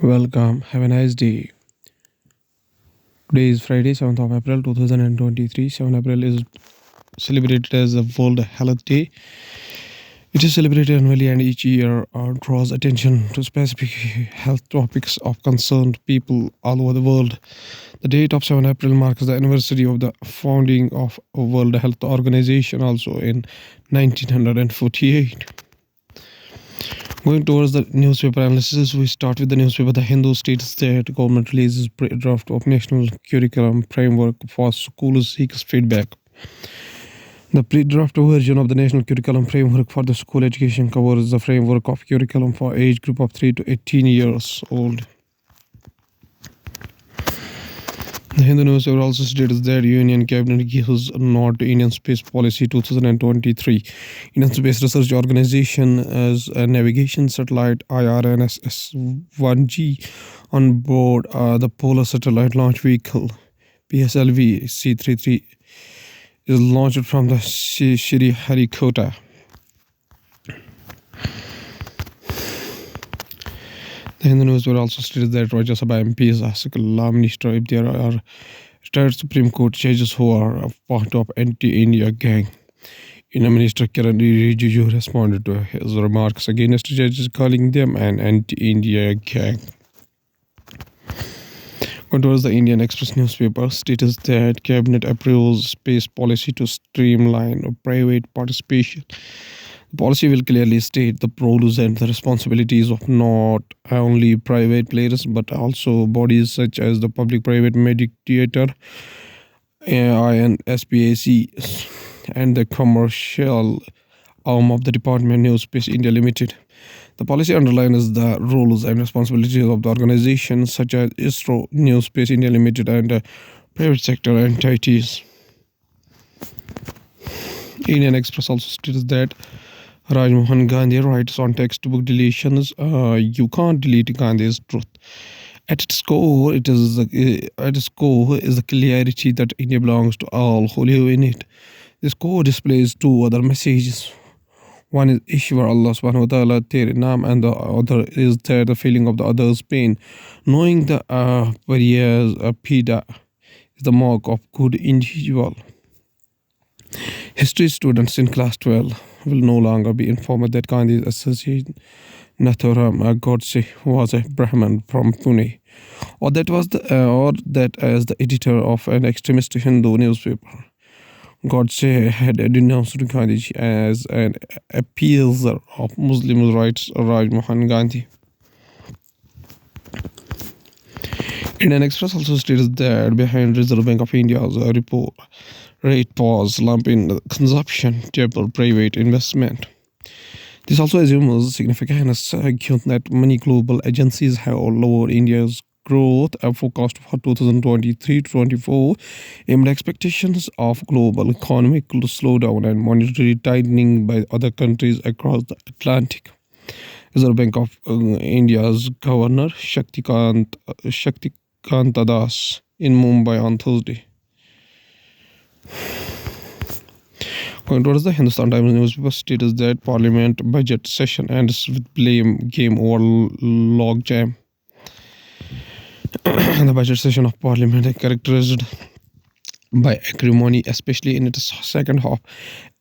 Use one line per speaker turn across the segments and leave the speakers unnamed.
Welcome. Have a nice day. Today is Friday, 7th of April 2023. 7 April is celebrated as the World Health Day. It is celebrated annually and each year draws attention to specific health topics of concern to people all over the world. The date of 7 April marks the anniversary of the founding of World Health Organization also in 1948. Going towards the newspaper analysis, we start with the newspaper. The Hindu states that government releases draft of national curriculum framework for schools seeks feedback. The pre-draft version of the national curriculum framework for the school education covers the framework of curriculum for age group of 3 to 18 years old. The Hindu newspaper also states that Union Cabinet gives a nod to Indian Space Policy 2023. Indian Space Research Organization as a navigation satellite IRNSS-1G on board the Polar Satellite Launch Vehicle PSLV C-33 is launched from the Sriharikota. The Hindu newspaper also states that Rajya Sabha MPs ask Law Minister if there are retired Supreme Court judges who are a part of anti-India gang. Indian Minister Kiran Rijiju responded to his remarks against judges, calling them an anti-India gang. Going towards the Indian Express newspaper, states that Cabinet approves space policy to streamline private participation. The policy will clearly state the roles and the responsibilities of not only private players but also bodies such as the Public-Private Mediator (INSPAC) and the commercial arm of the Department New Space India Limited. The policy underlines the roles and responsibilities of the organizations such as ISRO, New Space India Limited, and private sector entities. Indian Express also states that Rajmohan Gandhi writes on textbook deletions, you can't delete Gandhi's truth. At its core, is the clarity that India belongs to all who live in it. This core displays two other messages. One is Ishwar Allah subhanahu wa ta'ala tere naam, and the other is that the feeling of the other's pain. Knowing the Pariyas Pida is the mark of good individual. History students in class 12 will no longer be informed that Gandhi's associate Nathuram Godse was a Brahmin from Pune, or that as the editor of an extremist Hindu newspaper. Godse had denounced Gandhi as an appeaser of Muslim rights, Rajmohan Gandhi. Indian Express also states that behind Reserve Bank of India's report rate pause slump in consumption table private investment. This also assumes significance given that many global agencies have lowered India's growth forecast for 2023-24 amid expectations of global economic slowdown and monetary tightening by other countries across the Atlantic. Reserve Bank of India's Governor Shaktikant Das in Mumbai on Thursday. Going towards the Hindustan Times newspaper states that Parliament budget session ends with blame game over logjam. The budget session of Parliament is characterized by acrimony, especially in its second half,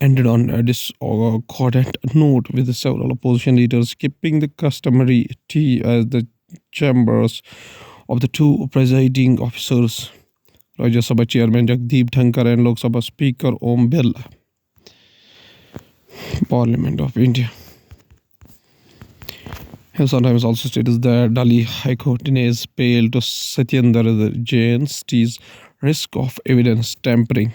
ended on a discordant note, with several opposition leaders skipping the customary tea as the chambers of the two presiding officers, Rajya Sabha Chairman Jagdeep Dhankar and Lok Sabha Speaker Om Birla. Parliament of India. Sometimes also states that Delhi High Court denies bail to Satyendra Jain, sees risk of evidence tampering.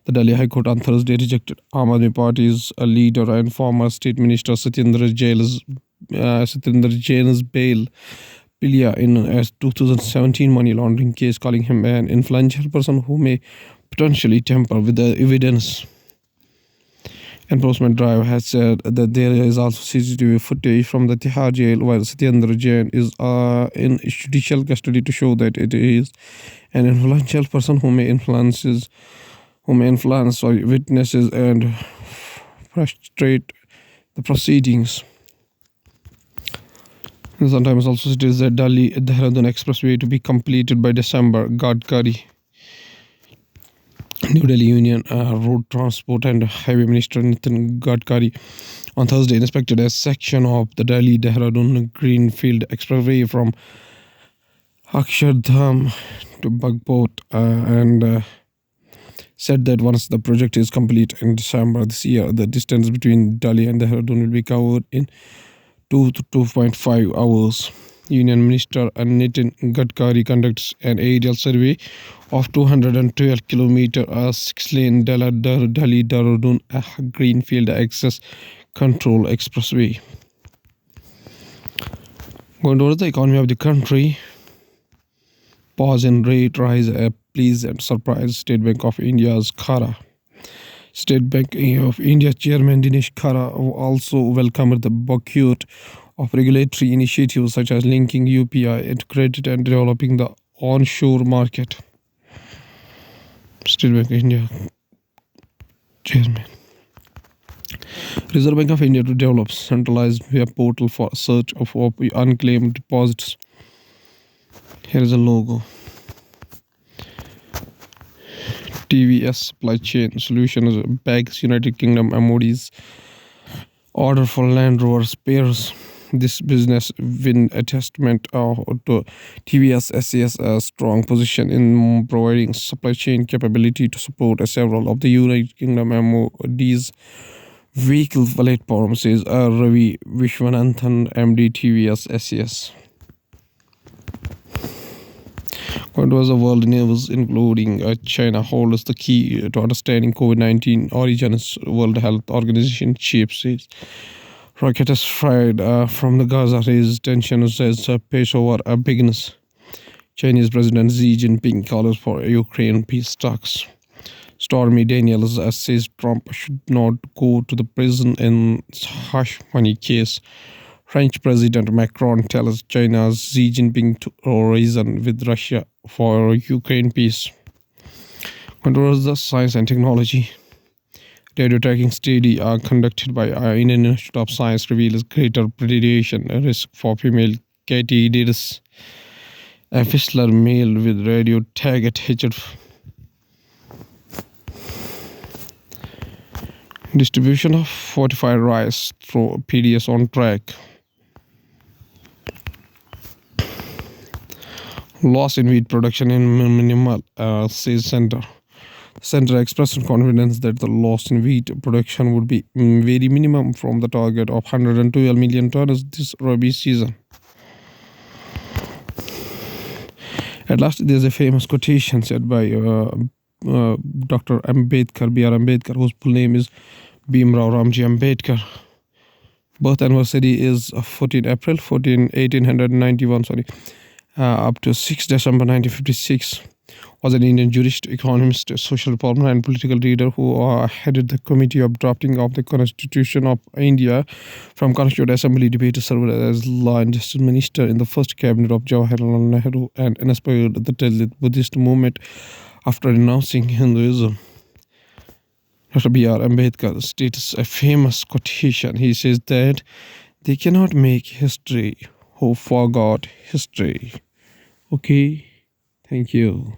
The Delhi High Court on Thursday rejected Aam Aadmi Party's leader and former State Minister Satyendra Jain's bail in a 2017 money laundering case, calling him an influential person who may potentially tamper with the evidence. Enforcement Drive has said that there is also CCTV footage from the Tihar jail while Satyendra Jain is in judicial custody to show that it is an influential person who may influence witnesses and frustrate the proceedings. The Sun Times also states that Delhi Dehradun Expressway to be completed by December. Gadkari, New Delhi Union Road Transport and Highway Minister Nitin Gadkari on Thursday inspected a section of the Delhi Dehradun Greenfield Expressway from Akshardham to Bagpot and said that once the project is complete in December this year, the distance between Delhi and Dehradun will be covered in 2 to 2.5 hours. Union Minister Nitin Gadkari conducts an aerial survey of 212 kilometer 6-lane Delhi Dehradun Greenfield Access Control Expressway. Going towards the economy of the country, pause in rate rise a pleasant surprise. State Bank of India's Khara. State Bank of India Chairman Dinesh Khara also welcomed the boycott of regulatory initiatives such as linking UPI to credit and developing the onshore market. State Bank of India Chairman. Reserve Bank of India to develop centralized web portal for search of unclaimed deposits. Here is a logo. TVS Supply Chain Solutions bags United Kingdom MOD's order for Land Rover spares. This business win a testament to TVS SCS strong position in providing supply chain capability to support several of the United Kingdom MOD's vehicle platforms, says Ravi Vishwanathan, MD TVS SCS. What was the world news, including China holds the key to understanding COVID-19 origins, World Health Organization chief says. Rocket is fired from the Gaza raised tensions as Peshawar begins. Chinese President Xi Jinping calls for Ukraine peace talks. Stormy Daniels says Trump should not go to the prison in hush money case. French President Macron tells China's Xi Jinping to reason with Russia for Ukraine peace. Controls the science and technology. Radio tracking study conducted by Indian Institute of Science reveals greater predation risk for female katydids. A Whistler male with radio tag attached. Distribution of fortified rice through PDS on track. Loss in wheat production in minimal, says Center. Center expressed confidence that the loss in wheat production would be very minimum from the target of 112 million tons this Rabi season. At last, there's a famous quotation said by Dr. Ambedkar, B.R. Ambedkar, whose full name is Bhimrao Ramji Ambedkar. Birth anniversary is 14 April 1891, up to 6 December 1956. Was an Indian jurist, economist, social reformer, and political leader who headed the committee of drafting of the Constitution of India from Constituent Assembly debate, served as Law and Justice Minister in the first cabinet of Jawaharlal Nehru, and inspired the Dalit Buddhist movement after renouncing Hinduism. Dr. B.R. Ambedkar states a famous quotation. He says that they cannot make history who forgot history. Okay, thank you.